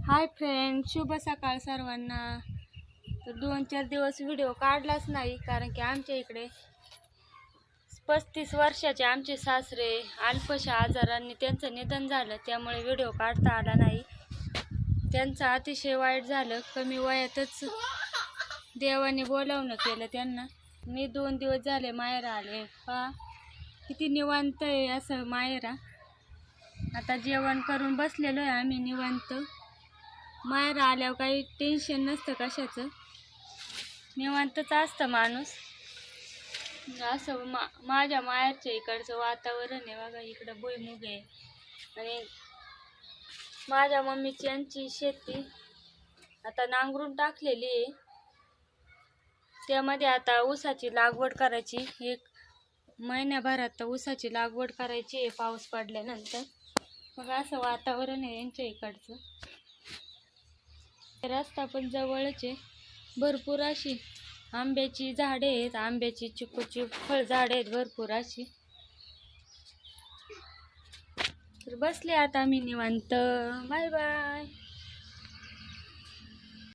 Hi friend, शुभ सकाळ सर्वांना। तर 2-4 दिवस व्हिडिओ काढलाच नाही कारण की आमच्या इकडे 35 वर्षाचे आमचे सासरे अल्पशा आजारांनी त्यांचं निधन झालं, त्यामुळे व्हिडिओ काढता आला नाही। त्यांचं अतिशय वाईट झालं, कमी वयातच देवाने बोलावणं केलं त्यांना। मी 2 दिवस झाले माहेरा आले, पहा किती निवांत आहे असं माहेरा। आता जेवण करून बसलेलो आहे आम्ही निवांत। माहेर आल्यावर काही टेन्शन नसतं कशाचं, निवांतच असतं माणूस। असं माझ्या माहेरच्या इकडचं वातावरण आहे बघा, इकडं भुईमुग आहे आणि माझ्या मम्मीची यांची शेती आता नांगरून टाकलेली आहे। त्यामध्ये आता ऊसाची लागवड करायची, 1 महिन्याभरात ऊसाची लागवड करायची आहे पाऊस पडल्यानंतर। मग असं वातावरण आहे यांच्या इकडचं। रस्ता पण जवळच आहे, भरपूर अशी आंब्याची झाडे आहेत, आंब्याची चिकूची फळ झाडे आहेत भरपूर अशी। तर बसले आता मी निवांत। Bye bye.